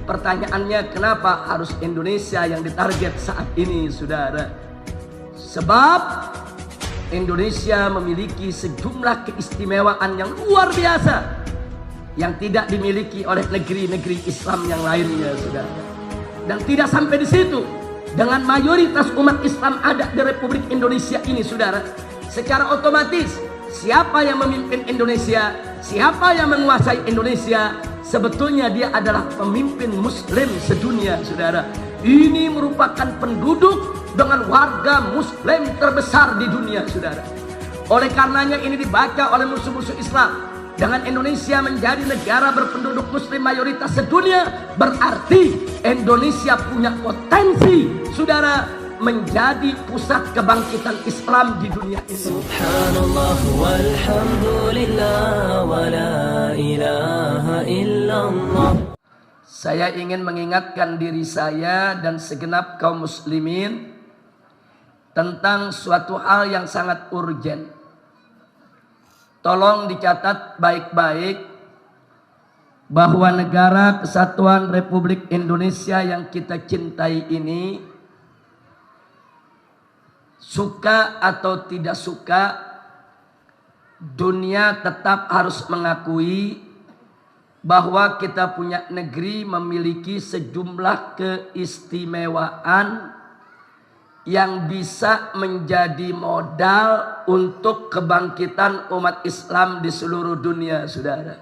Pertanyaannya, kenapa harus Indonesia yang ditarget saat ini, saudara? Sebab Indonesia memiliki sejumlah keistimewaan yang luar biasa yang tidak dimiliki oleh negeri-negeri Islam yang lainnya, saudara. Dan tidak sampai di situ, dengan mayoritas umat Islam ada di Republik Indonesia ini, saudara, secara otomatis siapa yang memimpin Indonesia, siapa yang menguasai Indonesia, sebetulnya dia adalah pemimpin Muslim sedunia, saudara. Ini merupakan penduduk dengan warga Muslim terbesar di dunia, saudara. Oleh karenanya ini dibaca oleh musuh-musuh Islam. Dengan Indonesia menjadi negara berpenduduk Muslim mayoritas sedunia, berarti Indonesia punya potensi, saudara, menjadi pusat kebangkitan Islam di dunia ini. Subhanallah walhamdulillah wa la ilaha illallah. Saya ingin mengingatkan diri saya dan segenap kaum muslimin tentang suatu hal yang sangat urgen. Tolong dicatat baik-baik bahwa negara kesatuan Republik Indonesia yang kita cintai ini, suka atau tidak suka, dunia tetap harus mengakui bahwa kita punya negeri memiliki sejumlah keistimewaan yang bisa menjadi modal untuk kebangkitan umat Islam di seluruh dunia, saudara.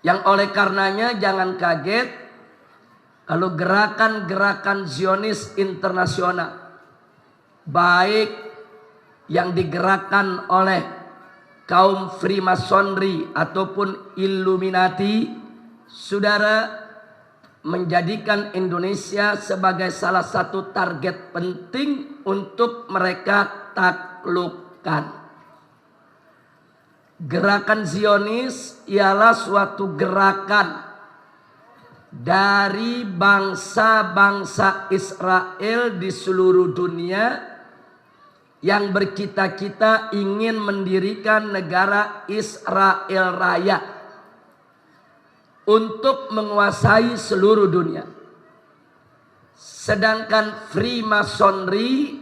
Yang oleh karenanya jangan kaget kalau gerakan-gerakan Zionis internasional, baik yang digerakkan oleh kaum Freemasonry ataupun Illuminati, saudara, menjadikan Indonesia sebagai salah satu target penting untuk mereka taklukkan. Gerakan Zionis ialah suatu gerakan dari bangsa-bangsa Israel di seluruh dunia yang bercita-cita ingin mendirikan negara Israel Raya untuk menguasai seluruh dunia. Sedangkan Freemasonry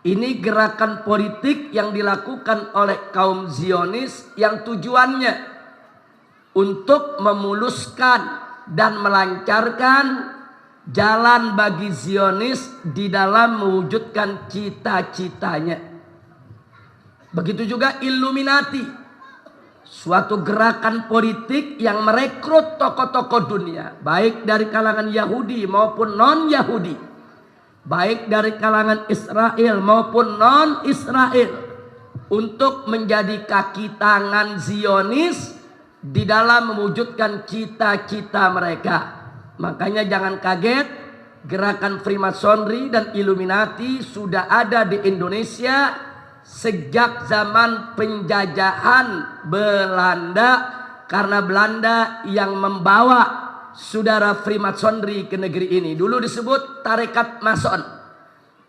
ini gerakan politik yang dilakukan oleh kaum Zionis yang tujuannya untuk memuluskan dan melancarkan jalan bagi Zionis di dalam mewujudkan cita-citanya. Begitu juga Illuminati, suatu gerakan politik yang merekrut tokoh-tokoh dunia, baik dari kalangan Yahudi maupun non-Yahudi, baik dari kalangan Israel maupun non-Israel, untuk menjadi kaki tangan Zionis di dalam mewujudkan cita-cita mereka. Makanya jangan kaget, gerakan Freemasonry dan Illuminati sudah ada di Indonesia sejak zaman penjajahan Belanda, karena Belanda yang membawa saudara Freemasonry ke negeri ini. Dulu disebut tarekat Mason.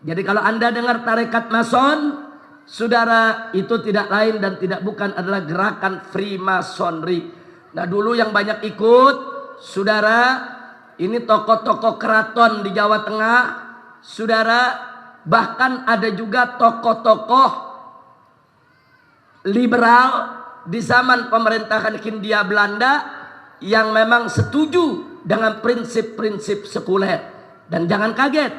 Jadi kalau Anda dengar tarekat Mason, saudara, itu tidak lain dan tidak bukan adalah gerakan Freemasonry. Nah, dulu yang banyak ikut, saudara, ini tokoh-tokoh keraton di Jawa Tengah, saudara, bahkan ada juga tokoh-tokoh liberal di zaman pemerintahan Hindia Belanda yang memang setuju dengan prinsip-prinsip sekuler. Dan jangan kaget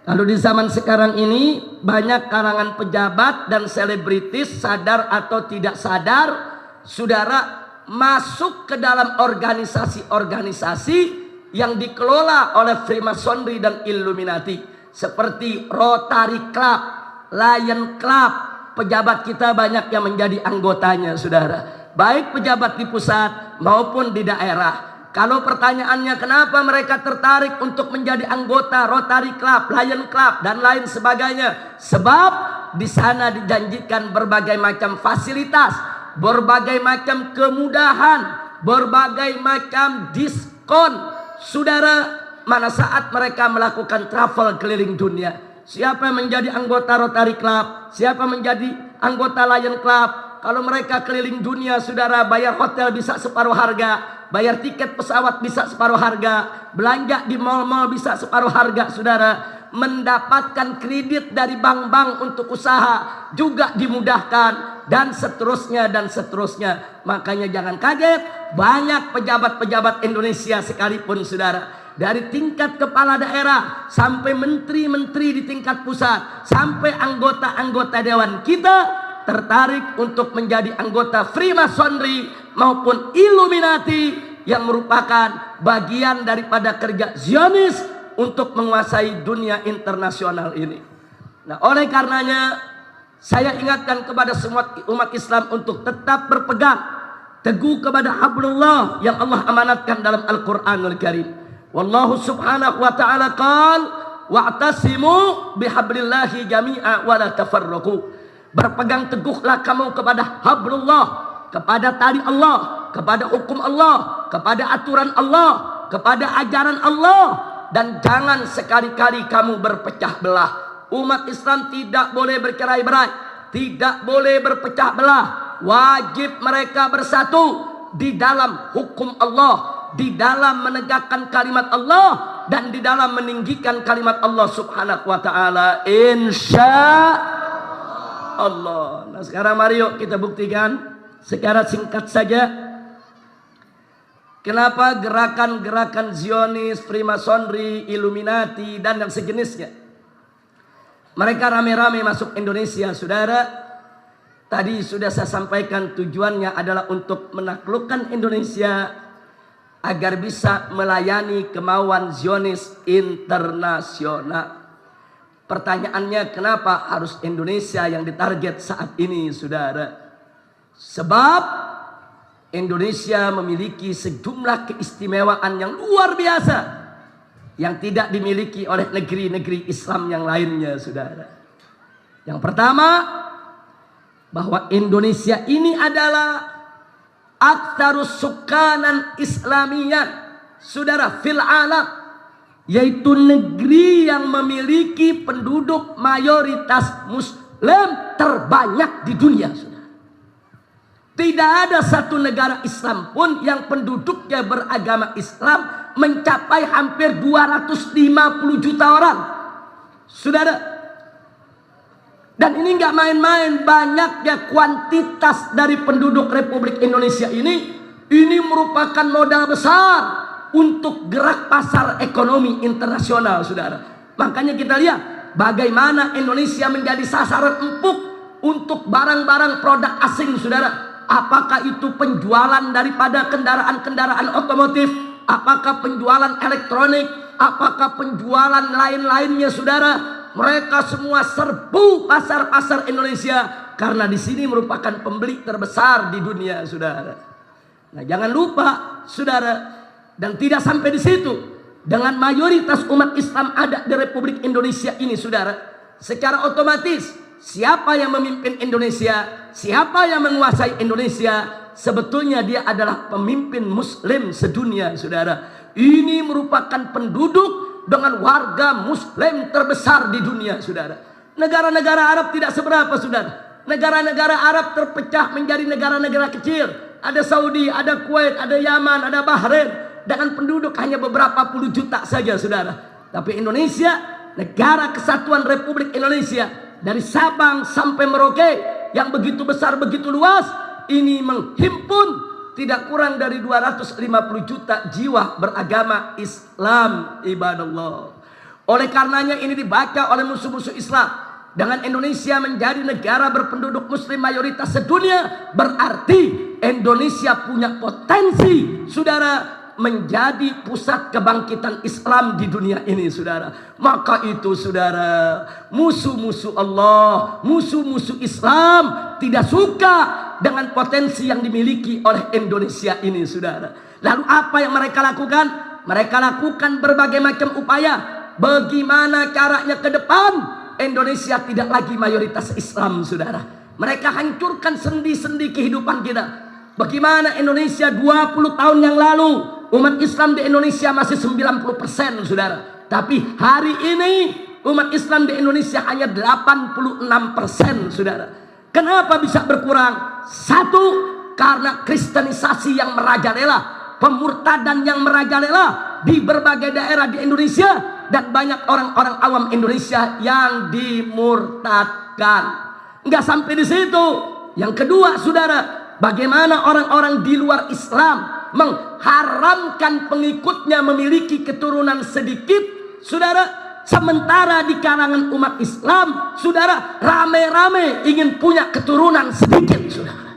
kalau di zaman sekarang ini banyak kalangan pejabat dan selebritis, sadar atau tidak sadar, saudara, masuk ke dalam organisasi-organisasi yang dikelola oleh Freemasonry dan Illuminati, seperti Rotary Club, Lion Club. Pejabat kita banyak yang menjadi anggotanya, saudara, baik pejabat di pusat maupun di daerah. Kalau pertanyaannya kenapa mereka tertarik untuk menjadi anggota Rotary Club, Lion Club dan lain sebagainya, sebab di sana dijanjikan berbagai macam fasilitas, berbagai macam kemudahan, berbagai macam diskon, saudara, mana saat mereka melakukan travel keliling dunia. Siapa yang menjadi anggota Rotary Club, siapa menjadi anggota Lion Club, kalau mereka keliling dunia, saudara, bayar hotel bisa separuh harga, bayar tiket pesawat bisa separuh harga, belanja di mal-mal bisa separuh harga, saudara. Mendapatkan kredit dari bank-bank untuk usaha juga dimudahkan, dan seterusnya dan seterusnya. Makanya jangan kaget, banyak pejabat-pejabat Indonesia sekalipun, saudara, dari tingkat kepala daerah sampai menteri-menteri di tingkat pusat, sampai anggota-anggota dewan kita tertarik untuk menjadi anggota Freemasonry maupun Illuminati, yang merupakan bagian daripada kerja Zionis untuk menguasai dunia internasional ini. Nah, oleh karenanya saya ingatkan kepada semua umat Islam untuk tetap berpegang teguh kepada hablullah yang Allah amanatkan dalam Al-Qur'anul Karim. Wallahu subhanahu wa ta'ala qala wa'tasimu bihablillahi jami'a wa la tafarraqu. Berpegang teguhlah kamu kepada hablullah, kepada tali Allah, kepada hukum Allah, kepada aturan Allah, kepada ajaran Allah, dan jangan sekali-kali kamu berpecah belah. Umat Islam tidak boleh bercerai-berai, tidak boleh berpecah belah. Wajib mereka bersatu di dalam hukum Allah, di dalam menegakkan kalimat Allah, dan di dalam meninggikan kalimat Allah subhanahu wa ta'ala, insya Allah. Nah, sekarang mari yuk kita buktikan secara singkat saja kenapa gerakan-gerakan Zionis, Freemasonry, Illuminati, dan yang sejenisnya mereka rame-rame masuk Indonesia, saudara. Tadi sudah saya sampaikan, tujuannya adalah untuk menaklukkan Indonesia agar bisa melayani kemauan Zionis internasional. Pertanyaannya, kenapa harus Indonesia yang ditarget saat ini, saudara? Sebab Indonesia memiliki sejumlah keistimewaan yang luar biasa yang tidak dimiliki oleh negeri-negeri Islam yang lainnya, saudara. Yang pertama, bahwa Indonesia ini adalah aktsarus sukanan Islamiyan, saudara, fil alam, yaitu negeri yang memiliki penduduk mayoritas Muslim terbanyak di dunia, saudara. Tidak ada satu negara Islam pun yang penduduknya beragama Islam mencapai hampir 250 juta orang, saudara. Dan ini nggak main-main, banyaknya kuantitas dari penduduk Republik Indonesia ini merupakan modal besar untuk gerak pasar ekonomi internasional, saudara. Makanya kita lihat bagaimana Indonesia menjadi sasaran empuk untuk barang-barang produk asing, saudara. Apakah itu penjualan daripada kendaraan-kendaraan otomotif, apakah penjualan elektronik, apakah penjualan lain-lainnya, saudara. Mereka semua serbu pasar-pasar Indonesia karena di sini merupakan pembeli terbesar di dunia, saudara. Nah, jangan lupa, saudara, dan tidak sampai di situ. Dengan mayoritas umat Islam ada di Republik Indonesia ini, saudara, secara otomatis siapa yang memimpin Indonesia, siapa yang menguasai Indonesia, sebetulnya dia adalah pemimpin Muslim sedunia, saudara. Ini merupakan penduduk dengan warga Muslim terbesar di dunia, saudara. Negara-negara Arab tidak seberapa, saudara. Negara-negara Arab terpecah menjadi negara-negara kecil. Ada Saudi, ada Kuwait, ada Yaman, ada Bahrain, dengan penduduk hanya beberapa puluh juta saja, saudara. Tapi Indonesia, negara kesatuan Republik Indonesia, dari Sabang sampai Merauke yang begitu besar, begitu luas, ini menghimpun tidak kurang dari 250 juta jiwa beragama Islam, ibadallah. Oleh karenanya ini dibaca oleh musuh-musuh Islam. Dengan Indonesia menjadi negara berpenduduk Muslim mayoritas sedunia, berarti Indonesia punya potensi, saudara, menjadi pusat kebangkitan Islam di dunia ini, saudara. Maka itu, saudara, musuh-musuh Allah, musuh-musuh Islam tidak suka dengan potensi yang dimiliki oleh Indonesia ini, saudara. Lalu apa yang mereka lakukan? Mereka lakukan berbagai macam upaya. Bagaimana caranya ke depan Indonesia tidak lagi mayoritas Islam, saudara. Mereka hancurkan sendi-sendi kehidupan kita. Bagaimana Indonesia 20 tahun yang lalu, umat Islam di Indonesia masih 90%, saudara. Tapi hari ini umat Islam di Indonesia hanya 86%, saudara. Kenapa bisa berkurang? Satu, karena kristenisasi yang merajalela. pemurtadan yang merajalela di berbagai daerah di Indonesia, dan banyak orang-orang awam Indonesia yang dimurtadkan. Enggak sampai di situ. Yang kedua, saudara, bagaimana orang-orang di luar Islam mengharamkan pengikutnya memiliki keturunan sedikit, saudara. Sementara di kalangan umat Islam, saudara, rame-rame ingin punya keturunan sedikit, saudara.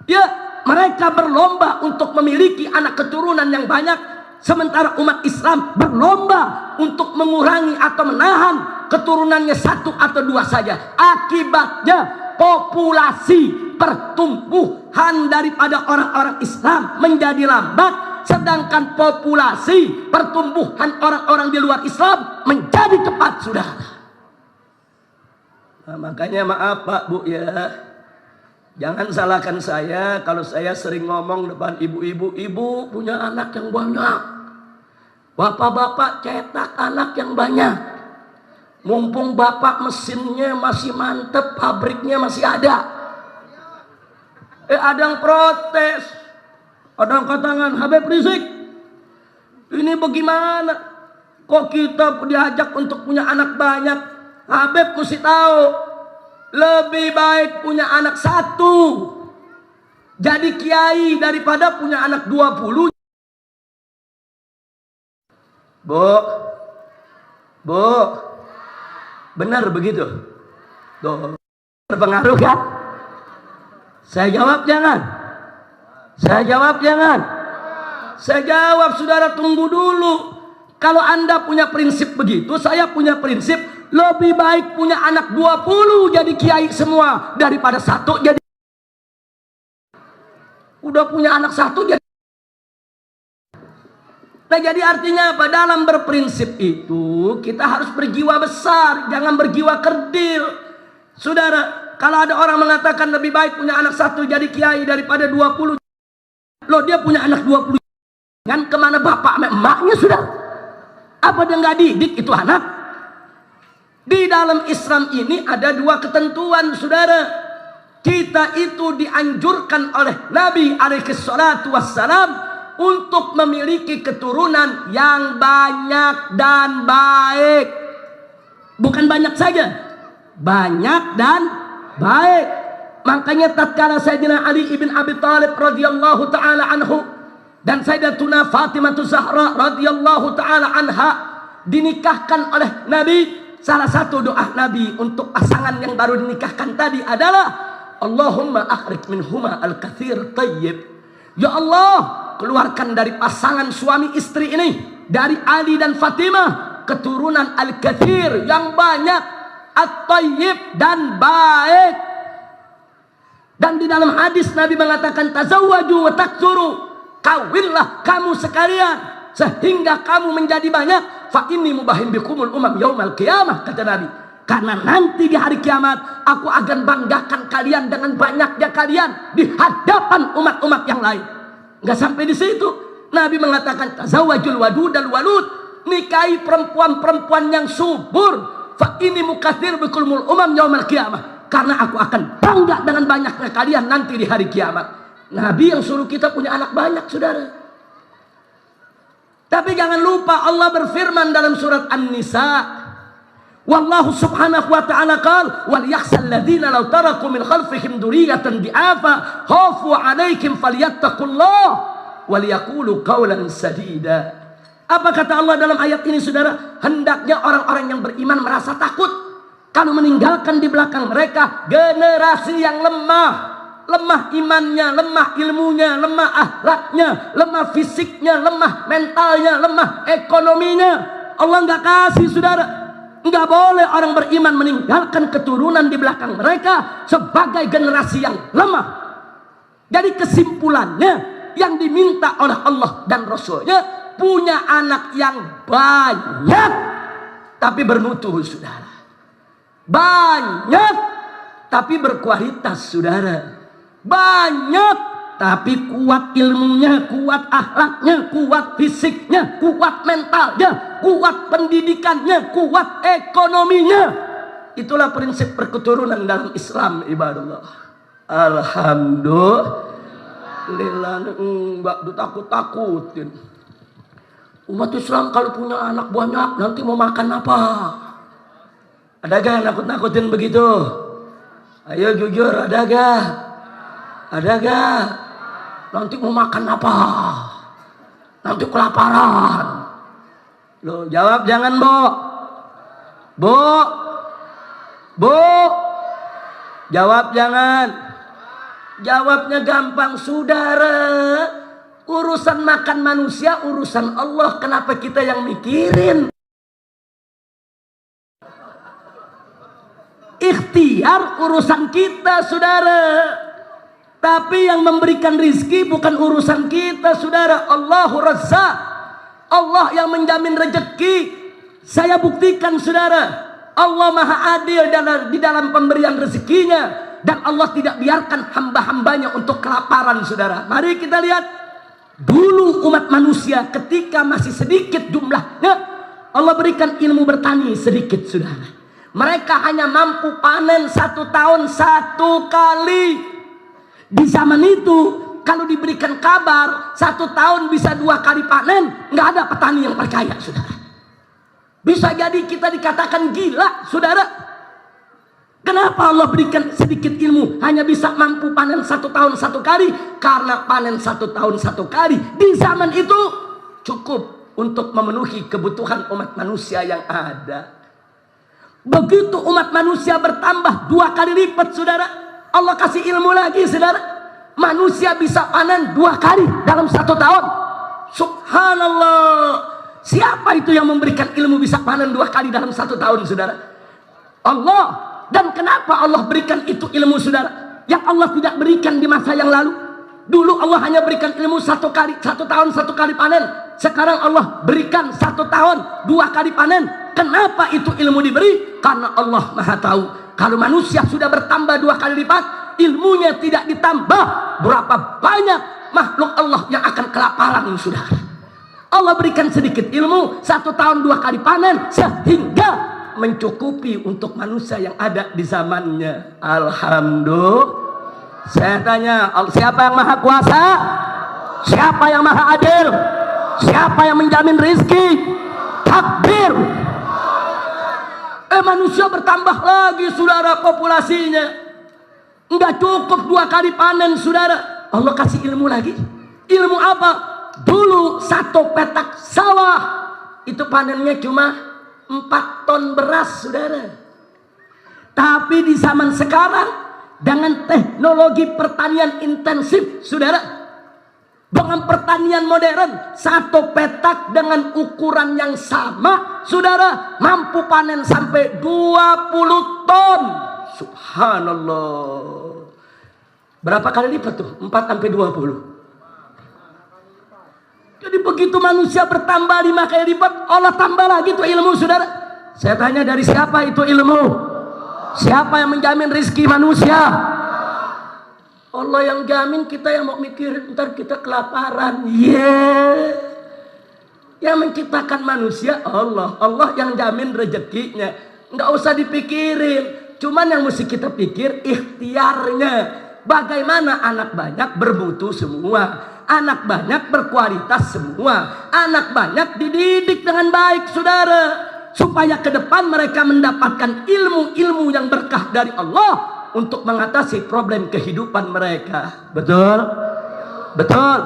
Ya, mereka berlomba untuk memiliki anak keturunan yang banyak, sementara umat Islam berlomba untuk mengurangi atau menahan keturunannya satu atau dua saja. Akibatnya populasi pertumbuhan daripada orang-orang Islam menjadi lambat, sedangkan populasi pertumbuhan orang-orang di luar Islam menjadi cepat, saudara. Nah, makanya maaf Pak Bu ya, jangan salahkan saya kalau saya sering ngomong depan ibu-ibu, ibu punya anak yang banyak, bapak-bapak cetak anak yang banyak. Mumpung bapak mesinnya masih mantep, pabriknya masih ada. Ada yang protes, ada yang katakan, Habib Rizik, ini bagaimana? Kok kita diajak untuk punya anak banyak? Habib mesti tahu, lebih baik punya anak satu jadi kiai daripada punya anak 20. Bu, benar begitu? Berpengaruh kan? Saya jawab jangan. Saya jawab jangan. Saya jawab, saudara, tunggu dulu. Kalau Anda punya prinsip begitu, saya punya prinsip lebih baik punya anak 20 jadi kiai semua daripada satu jadi. Udah punya anak satu jadi. Nah, jadi artinya apa? Dalam berprinsip itu kita harus berjiwa besar, jangan berjiwa kerdil. Saudara, kalau ada orang mengatakan lebih baik punya anak satu jadi kiai daripada 20. Loh, dia punya anak 20. Kan kemana bapak sama emaknya, saudara? Apa dia nggak didik itu anak? Di dalam Islam ini ada dua ketentuan, saudara. Kita itu dianjurkan oleh Nabi alaihi salatu wassalam untuk memiliki keturunan yang banyak dan baik. Bukan banyak saja, banyak dan baik. Makanya tatkala Sayyidina Ali ibn Abi Thalib radhiyallahu taala anhu dan Sayyidatuna Fatimah Zahra radhiyallahu taala anha dinikahkan oleh Nabi, salah satu doa Nabi untuk pasangan yang baru dinikahkan tadi adalah Allahumma akhrij minhuma al-katsir thayyib. Ya Allah, keluarkan dari pasangan suami istri ini, dari Ali dan Fatimah, keturunan al-katsir yang banyak, at-thayyib dan baik. Dan di dalam hadis Nabi mengatakan tazawwaju wa taktsuru, kawinlah kamu sekalian sehingga kamu menjadi banyak. Fa inni mubahim bikumul umam yaumal qiyamah, kata Nabi. Karena nanti di hari kiamat aku akan banggakan kalian dengan banyaknya kalian di hadapan umat-umat yang lain. Enggak sampai di situ. Nabi mengatakan tazawwajul wadud al walud, nikahi perempuan-perempuan yang subur. Fa inni mukatsir bikumul umam yaumal qiyamah. Karena aku akan bangga dengan banyaknya kalian nanti di hari kiamat. Nabi yang suruh kita punya anak banyak, saudara. Tapi jangan lupa Allah berfirman dalam surat An-Nisa, wallahu subhanahu wa ta'ala qala wal yakhsal ladzina law taraku min khalfihim dzurriyyatan di'afa khafu 'alaihim falyattaqullah wal yaqulu qawlan sadida. Apa kata Allah dalam ayat ini, saudara? Hendaknya orang-orang yang beriman merasa takut kalau meninggalkan di belakang mereka generasi yang lemah. Lemah imannya, lemah ilmunya, lemah akhlaknya, lemah fisiknya, lemah mentalnya, lemah ekonominya. Allah nggak kasih, saudara. Nggak boleh orang beriman meninggalkan keturunan di belakang mereka sebagai generasi yang lemah. Jadi kesimpulannya, yang diminta oleh Allah dan Rasulnya punya anak yang banyak tapi bermutu, saudara. Banyak tapi berkualitas, saudara. Banyak tapi kuat ilmunya, kuat akhlaknya, kuat fisiknya, kuat mentalnya, kuat pendidikannya, kuat ekonominya. Itulah prinsip perketurunan dalam Islam, ibadallah. Alhamdulillah. Lillah enggak ditakut-takutin. Umat Islam kalau punya anak banyak nanti mau makan apa? Ada gak yang nakut-nakutin begitu? Ayo jujur, ada gak? Ada gak? Nanti mau makan apa? Nanti kelaparan. Loh, jawab jangan, Bu. Bu. Bu. Jawab jangan. Jawabnya gampang, saudara. Urusan makan manusia, urusan Allah. Kenapa kita yang mikirin? Ikhtiar urusan kita, saudara. Tapi yang memberikan rizki bukan urusan kita, saudara. Allahu Razzaq. Allah yang menjamin rezeki. Saya buktikan, saudara. Allah maha adil di dalam pemberian rezekinya. Dan Allah tidak biarkan hamba-hambanya untuk kelaparan, saudara. Mari kita lihat. Dulu umat manusia ketika masih sedikit jumlahnya, Allah berikan ilmu bertani sedikit, saudara. Mereka hanya mampu panen 1 tahun 1 kali. Di zaman itu, kalau diberikan kabar 1 tahun bisa 2 kali panen, nggak ada petani yang percaya, saudara. Bisa jadi kita dikatakan gila, saudara. Kenapa Allah berikan sedikit ilmu? Hanya bisa mampu panen 1 tahun 1 kali. Karena panen 1 tahun 1 kali di zaman itu cukup untuk memenuhi kebutuhan umat manusia yang ada. Begitu umat manusia bertambah 2 kali lipat, saudara, Allah kasih ilmu lagi, saudara. Manusia bisa panen 2 kali dalam 1 tahun. Subhanallah. Siapa itu yang memberikan ilmu bisa panen 2 kali dalam 1 tahun, saudara? Allah. Dan kenapa Allah berikan itu ilmu, saudara, yang Allah tidak berikan di masa yang lalu? Dulu Allah hanya berikan ilmu 1 kali, 1 tahun 1 kali panen. Sekarang Allah berikan 1 tahun 2 kali panen. Kenapa itu ilmu diberi? Karena Allah maha tahu. Kalau manusia sudah bertambah 2 kali lipat, ilmunya tidak ditambah, berapa banyak makhluk Allah yang akan kelaparan, saudara. Allah berikan sedikit ilmu, 1 tahun 2 kali panen, sehingga mencukupi untuk manusia yang ada di zamannya. Alhamdulillah. Saya tanya, siapa yang maha kuasa? Siapa yang maha adil? Siapa yang menjamin rizki? Takbir. Manusia bertambah lagi, saudara, populasinya. Enggak cukup 2 kali panen, saudara. Allah kasih ilmu lagi. Ilmu apa? Dulu 1 petak sawah itu panennya cuma 4 ton beras, saudara. Tapi di zaman sekarang dengan teknologi pertanian intensif, saudara, dengan pertanian modern, 1 petak dengan ukuran yang sama, saudara, mampu panen sampai 20 ton. Subhanallah. Berapa kali lipat tuh? 4 sampai 20. Jadi begitu manusia bertambah 5 kali lipat, Allah tambah lagi tuh ilmu, saudara. Saya tanya, dari siapa itu ilmu? Siapa yang menjamin rizki manusia? Allah yang jamin, kita yang mau mikir ntar kita kelaparan. Yang menciptakan manusia Allah. Allah yang jamin rezekinya. Nggak usah dipikirin. Cuman yang mesti kita pikir ikhtiarnya. Bagaimana anak banyak bermutu semua. Anak banyak berkualitas semua. Anak banyak dididik dengan baik, saudara. Supaya ke depan mereka mendapatkan ilmu-ilmu yang berkah dari Allah. Untuk mengatasi problem kehidupan mereka. Betul? Betul?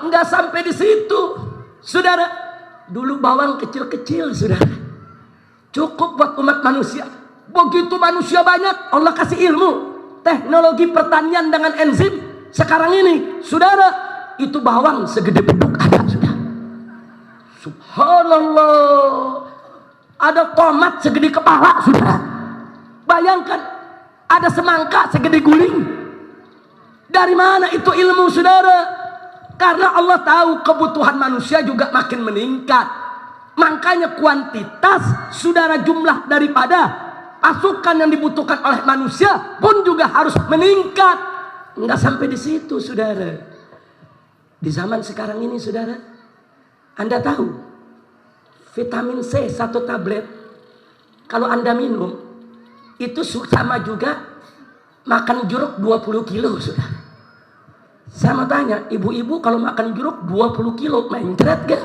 Enggak sampai di situ, saudara. Dulu bawang kecil-kecil, saudara. Cukup buat umat manusia. Begitu manusia banyak, Allah kasih ilmu. Teknologi pertanian dengan enzim. Sekarang ini, saudara, itu bawang segede beduk ada, saudara. Subhanallah. Ada tomat segede kepala, saudara. Bayangkan. Ada semangka segede guling. Dari mana itu ilmu, saudara? Karena Allah tahu kebutuhan manusia juga makin meningkat. Makanya kuantitas, saudara, jumlah daripada pasukan yang dibutuhkan oleh manusia pun juga harus meningkat. Enggak sampai di situ, saudara. Di zaman sekarang ini, saudara, Anda tahu vitamin C 1 tablet kalau Anda minum itu sama juga makan jeruk 20 kilo, saudara. Saya mau tanya, ibu-ibu kalau makan jeruk 20 kilo, mencret gak?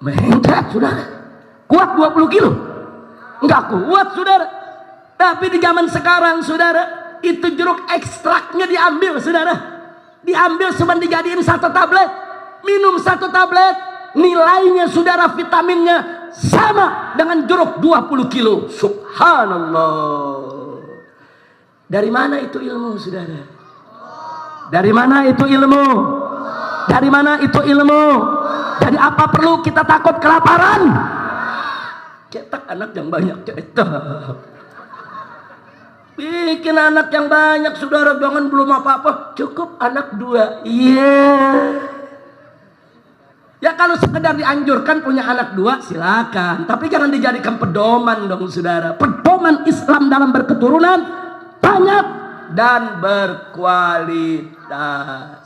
Mencret, saudara. Kuat 20 kilo? Enggak kuat, saudara. Tapi di zaman sekarang, saudara, itu jeruk ekstraknya diambil, saudara. Diambil cuma dijadiin 1 tablet. Minum 1 tablet, nilainya, saudara, vitaminnya sama dengan jeruk 20 kilo. Subhanallah. Dari mana itu ilmu, saudara? Dari mana itu ilmu? Dari mana itu ilmu? Jadi apa perlu kita takut kelaparan? Cetak anak yang banyak, cetak. Bikin anak yang banyak, saudara, jangan belum apa-apa. Cukup anak 2. Iya. Ya kalau sekedar dianjurkan punya anak 2, silakan. Tapi jangan dijadikan pedoman dong, saudara. Pedoman Islam dalam berketurunan banyak dan berkualitas.